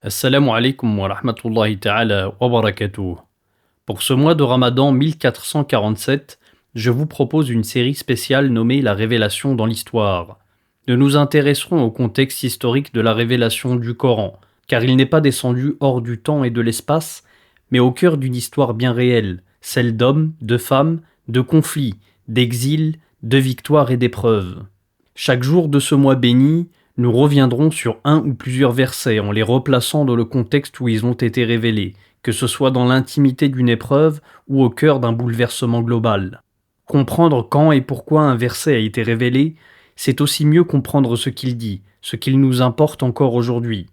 Assalamu alaikum wa rahmatullahi ta'ala wa barakatuh. Pour ce mois de Ramadan 1447, je vous propose une série spéciale nommée La Révélation dans l'Histoire. Nous nous intéresserons au contexte historique de la révélation du Coran, car il n'est pas descendu hors du temps et de l'espace, mais au cœur d'une histoire bien réelle, celle d'hommes, de femmes, de conflits, d'exil, de victoires et d'épreuves. Chaque jour de ce mois béni, nous reviendrons sur un ou plusieurs versets en les replaçant dans le contexte où ils ont été révélés, que ce soit dans l'intimité d'une épreuve ou au cœur d'un bouleversement global. Comprendre quand et pourquoi un verset a été révélé, c'est aussi mieux comprendre ce qu'il dit, ce qu'il nous importe encore aujourd'hui.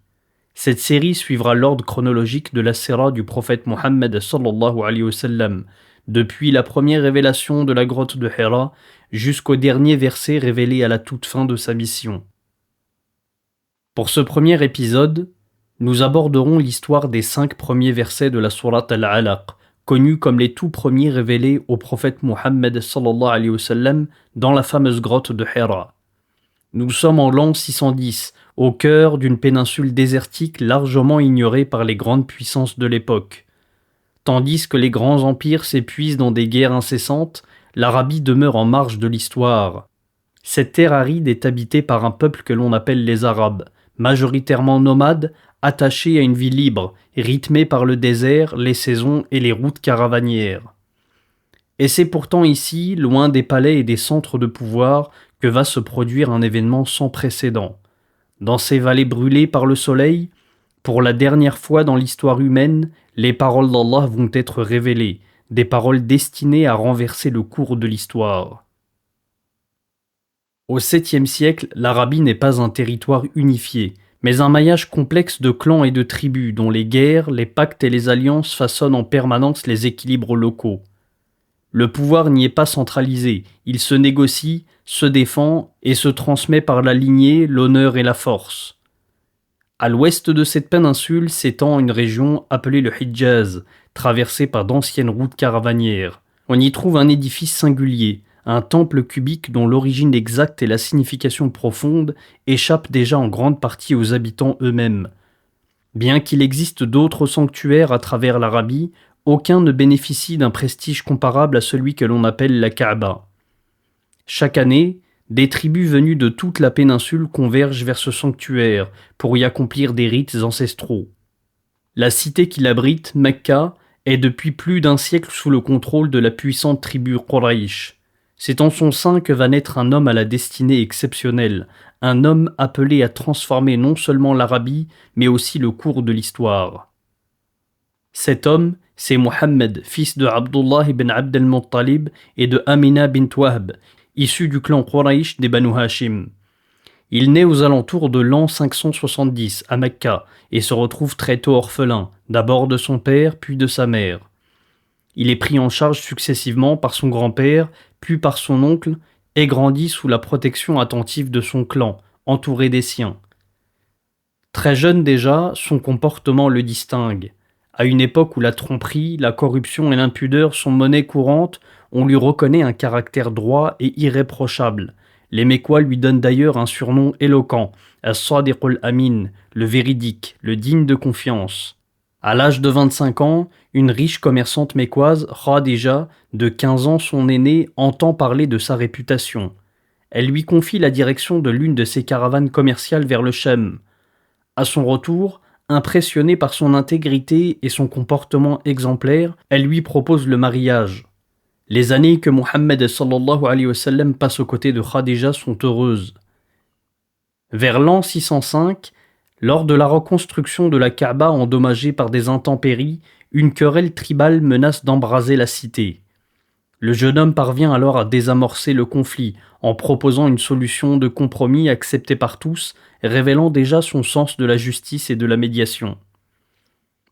Cette série suivra l'ordre chronologique de la sira du prophète Mohammed sallallahu alayhi wa sallam, depuis la première révélation de la grotte de Hira jusqu'au dernier verset révélé à la toute fin de sa mission. Pour ce premier épisode, nous aborderons l'histoire des 5 premiers versets de la sourate Al-Alaq, connus comme les tout premiers révélés au prophète Mohammed sallallahu alayhi wa sallam dans la fameuse grotte de Hira. Nous sommes en l'an 610, au cœur d'une péninsule désertique largement ignorée par les grandes puissances de l'époque. Tandis que les grands empires s'épuisent dans des guerres incessantes, l'Arabie demeure en marge de l'histoire. Cette terre aride est habitée par un peuple que l'on appelle les Arabes, majoritairement nomades, attachés à une vie libre, rythmée par le désert, les saisons et les routes caravanières. Et c'est pourtant ici, loin des palais et des centres de pouvoir, que va se produire un événement sans précédent. Dans ces vallées brûlées par le soleil, pour la dernière fois dans l'histoire humaine, les paroles d'Allah vont être révélées, des paroles destinées à renverser le cours de l'histoire. Au 7e siècle, l'Arabie n'est pas un territoire unifié, mais un maillage complexe de clans et de tribus dont les guerres, les pactes et les alliances façonnent en permanence les équilibres locaux. Le pouvoir n'y est pas centralisé, il se négocie, se défend et se transmet par la lignée, l'honneur et la force. À l'ouest de cette péninsule s'étend une région appelée le Hidjaz, traversée par d'anciennes routes caravanières. On y trouve un édifice singulier, un temple cubique dont l'origine exacte et la signification profonde échappent déjà en grande partie aux habitants eux-mêmes. Bien qu'il existe d'autres sanctuaires à travers l'Arabie, aucun ne bénéficie d'un prestige comparable à celui que l'on appelle la Kaaba. Chaque année, des tribus venues de toute la péninsule convergent vers ce sanctuaire pour y accomplir des rites ancestraux. La cité qui l'abrite, Mecca, est depuis plus d'un siècle sous le contrôle de la puissante tribu Quraysh. C'est en son sein que va naître un homme à la destinée exceptionnelle, un homme appelé à transformer non seulement l'Arabie, mais aussi le cours de l'histoire. Cet homme, c'est Mohammed, fils de Abdullah ibn Abd al-Muttalib et de Amina bint Wahb, issu du clan Quraysh des Banu Hashim. Il naît aux alentours de l'an 570 à Mecca et se retrouve très tôt orphelin, d'abord de son père puis de sa mère. Il est pris en charge successivement par son grand-père, puis par son oncle, et grandit sous la protection attentive de son clan, entouré des siens. Très jeune déjà, son comportement le distingue. À une époque où la tromperie, la corruption et l'impudeur sont monnaie courante, on lui reconnaît un caractère droit et irréprochable. Les Mécois lui donnent d'ailleurs un surnom éloquent, As-Sadiq al-Amin, le véridique, le digne de confiance. À l'âge de 25 ans, une riche commerçante mécoise, Khadija, de 15 ans son aînée, entend parler de sa réputation. Elle lui confie la direction de l'une de ses caravanes commerciales vers le Chem. À son retour, impressionnée par son intégrité et son comportement exemplaire, elle lui propose le mariage. Les années que Mohammed sallallahu alayhi wa sallam passe aux côtés de Khadija sont heureuses. Vers l'an 605, lors de la reconstruction de la Kaaba endommagée par des intempéries, une querelle tribale menace d'embraser la cité. Le jeune homme parvient alors à désamorcer le conflit en proposant une solution de compromis acceptée par tous, révélant déjà son sens de la justice et de la médiation.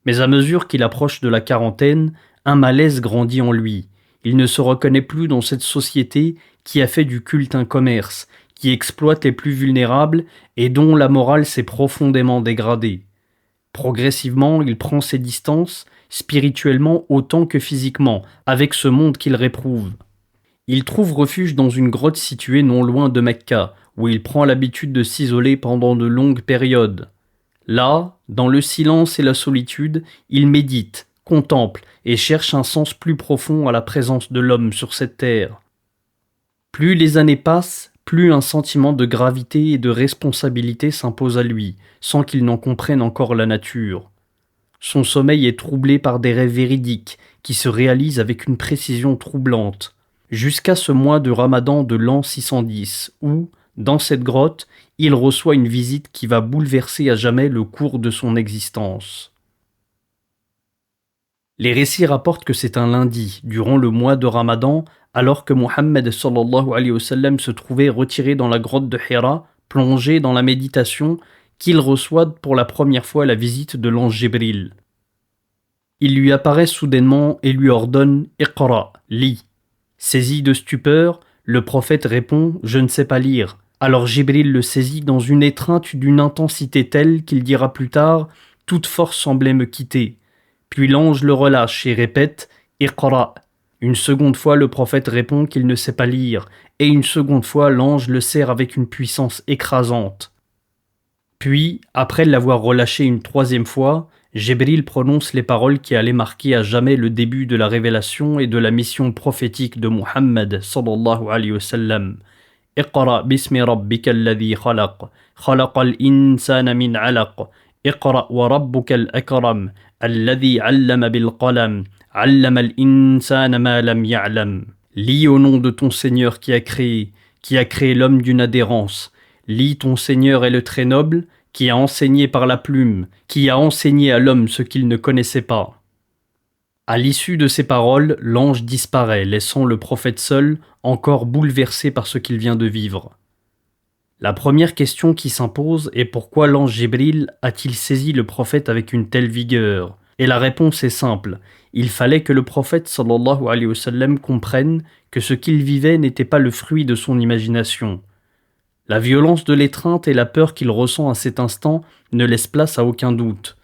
Mais à mesure qu'il approche de la quarantaine, un malaise grandit en lui. Il ne se reconnaît plus dans cette société qui a fait du culte un commerce, qui exploite les plus vulnérables et dont la morale s'est profondément dégradée. Progressivement, il prend ses distances, spirituellement autant que physiquement, avec ce monde qu'il réprouve. Il trouve refuge dans une grotte située non loin de Mecca, où il prend l'habitude de s'isoler pendant de longues périodes. Là, dans le silence et la solitude, il médite, contemple et cherche un sens plus profond à la présence de l'homme sur cette terre. Plus les années passent, plus un sentiment de gravité et de responsabilité s'impose à lui, sans qu'il n'en comprenne encore la nature. Son sommeil est troublé par des rêves véridiques qui se réalisent avec une précision troublante, jusqu'à ce mois de Ramadan de l'an 610 où, dans cette grotte, il reçoit une visite qui va bouleverser à jamais le cours de son existence. Les récits rapportent que c'est un lundi, durant le mois de Ramadan, alors que Mohammed sallallahu alayhi wa sallam se trouvait retiré dans la grotte de Hira, plongé dans la méditation, qu'il reçoit pour la première fois la visite de l'ange Jibril. Il lui apparaît soudainement et lui ordonne « Iqra, lis ». Saisi de stupeur, le prophète répond « Je ne sais pas lire ». Alors Jibril le saisit dans une étreinte d'une intensité telle qu'il dira plus tard « Toute force semblait me quitter ». Puis l'ange le relâche et répète « Iqra ». Une seconde fois, le prophète répond qu'il ne sait pas lire, et une seconde fois, l'ange le serre avec une puissance écrasante. Puis, après l'avoir relâché une troisième fois, Jibril prononce les paroles qui allaient marquer à jamais le début de la révélation et de la mission prophétique de Muhammad sallallahu alayhi wa sallam. Iqra bismi rabbika alladhi khalaq, khalaqal insana min alaq, iqra wa rabbukal akram, alladhi allama bil qalam, allama al insana ma lam ya'lam. Lis au nom de ton Seigneur qui a créé l'homme d'une adhérence. Lis ton Seigneur est le très noble, qui a enseigné par la plume, qui a enseigné à l'homme ce qu'il ne connaissait pas. À l'issue de ces paroles, l'ange disparaît, laissant le prophète seul, encore bouleversé par ce qu'il vient de vivre. La première question qui s'impose est pourquoi l'ange Jibril a-t-il saisi le prophète avec une telle vigueur? Et la réponse est simple, il fallait que le prophète sallallahu alayhi wa sallam comprenne que ce qu'il vivait n'était pas le fruit de son imagination. La violence de l'étreinte et la peur qu'il ressent à cet instant ne laissent place à aucun doute.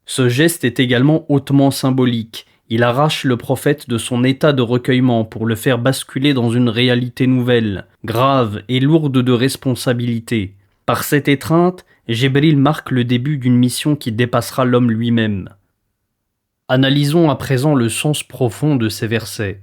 Ce geste est également hautement symbolique. Il arrache le prophète de son état de recueillement pour le faire basculer dans une réalité nouvelle, grave et lourde de responsabilité. Par cette étreinte, Jibril marque le début d'une mission qui dépassera l'homme lui-même. Analysons à présent le sens profond de ces versets.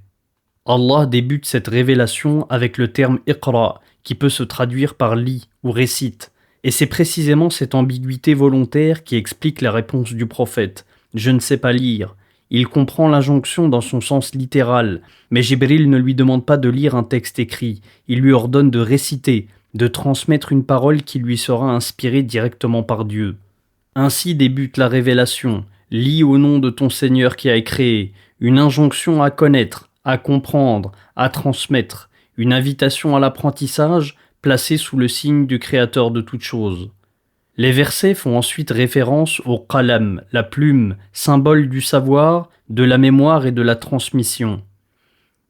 Allah débute cette révélation avec le terme « Iqra » qui peut se traduire par « lis » ou « récite ». Et c'est précisément cette ambiguïté volontaire qui explique la réponse du prophète « Je ne sais pas lire ». Il comprend l'injonction dans son sens littéral, mais Jibril ne lui demande pas de lire un texte écrit, il lui ordonne de réciter, de transmettre une parole qui lui sera inspirée directement par Dieu. Ainsi débute la révélation « Lis au nom de ton Seigneur qui a créé », une injonction à connaître, à comprendre, à transmettre, une invitation à l'apprentissage placée sous le signe du Créateur de toutes choses. Les versets font ensuite référence au qalam, la plume, symbole du savoir, de la mémoire et de la transmission.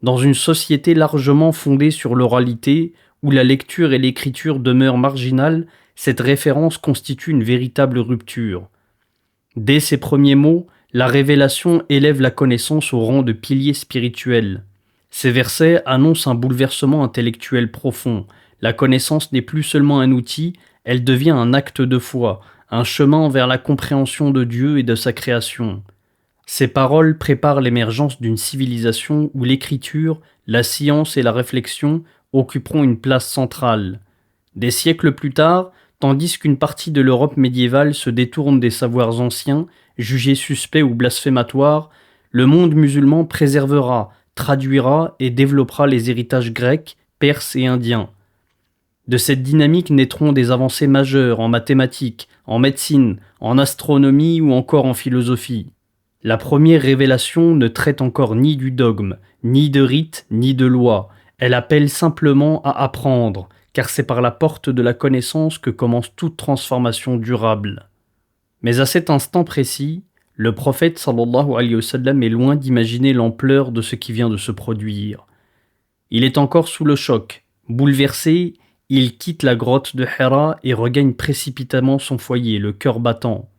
Dans une société largement fondée sur l'oralité, où la lecture et l'écriture demeurent marginales, cette référence constitue une véritable rupture. Dès ses premiers mots, la révélation élève la connaissance au rang de pilier spirituel. Ces versets annoncent un bouleversement intellectuel profond. La connaissance n'est plus seulement un outil, elle devient un acte de foi, un chemin vers la compréhension de Dieu et de sa création. Ces paroles préparent l'émergence d'une civilisation où l'écriture, la science et la réflexion occuperont une place centrale. Des siècles plus tard, tandis qu'une partie de l'Europe médiévale se détourne des savoirs anciens, jugés suspects ou blasphématoires, le monde musulman préservera, traduira et développera les héritages grecs, perses et indiens. De cette dynamique naîtront des avancées majeures en mathématiques, en médecine, en astronomie ou encore en philosophie. La première révélation ne traite encore ni du dogme, ni de rite, ni de loi. Elle appelle simplement à apprendre, car c'est par la porte de la connaissance que commence toute transformation durable. Mais à cet instant précis, le prophète sallallahu alayhi wa sallam est loin d'imaginer l'ampleur de ce qui vient de se produire. Il est encore sous le choc. Bouleversé, il quitte la grotte de Hira et regagne précipitamment son foyer, le cœur battant.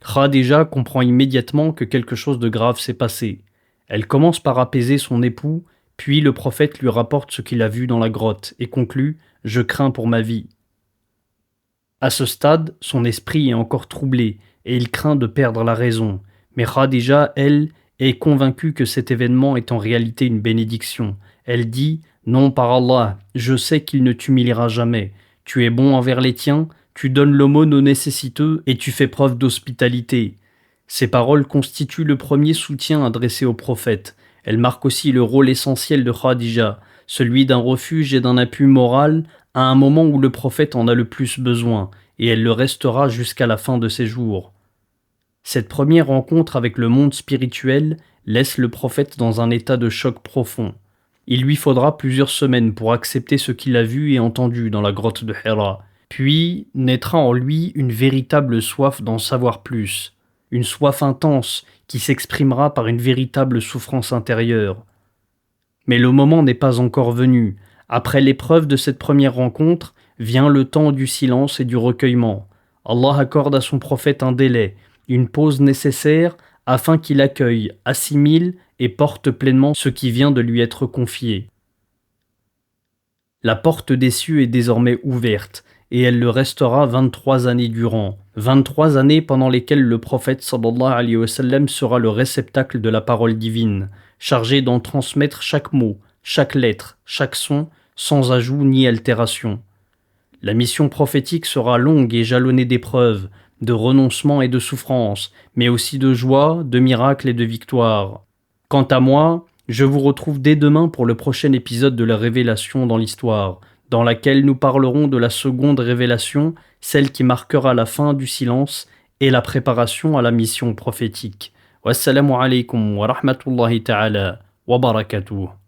Khadija comprend immédiatement que quelque chose de grave s'est passé. Elle commence par apaiser son époux, puis le prophète lui rapporte ce qu'il a vu dans la grotte et conclut « Je crains pour ma vie ». À ce stade, son esprit est encore troublé et il craint de perdre la raison. Mais Khadija, elle, est convaincue que cet événement est en réalité une bénédiction. Elle dit: Non, par Allah, je sais qu'il ne t'humiliera jamais. Tu es bon envers les tiens, tu donnes l'aumône aux nécessiteux et tu fais preuve d'hospitalité. Ces paroles constituent le premier soutien adressé au prophète. Elles marquent aussi le rôle essentiel de Khadija, celui d'un refuge et d'un appui moral à un moment où le prophète en a le plus besoin, et elle le restera jusqu'à la fin de ses jours. Cette première rencontre avec le monde spirituel laisse le prophète dans un état de choc profond. Il lui faudra plusieurs semaines pour accepter ce qu'il a vu et entendu dans la grotte de Hira. Puis naîtra en lui une véritable soif d'en savoir plus, une soif intense qui s'exprimera par une véritable souffrance intérieure. Mais le moment n'est pas encore venu. Après l'épreuve de cette première rencontre, vient le temps du silence et du recueillement. Allah accorde à son prophète un délai, une pause nécessaire afin qu'il accueille, assimile et porte pleinement ce qui vient de lui être confié. La porte des cieux est désormais ouverte, et elle le restera 23 années durant. 23 années pendant lesquelles le prophète sallallahu alayhi wa sallam sera le réceptacle de la parole divine, chargé d'en transmettre chaque mot, chaque lettre, chaque son, sans ajout ni altération. La mission prophétique sera longue et jalonnée d'épreuves, de renoncements et de souffrances, mais aussi de joie, de miracles et de victoires. Quant à moi, je vous retrouve dès demain pour le prochain épisode de la révélation dans l'histoire, dans laquelle nous parlerons de la seconde révélation, celle qui marquera la fin du silence et la préparation à la mission prophétique. Wassalamu alaikum wa rahmatullahi ta'ala wa barakatuh.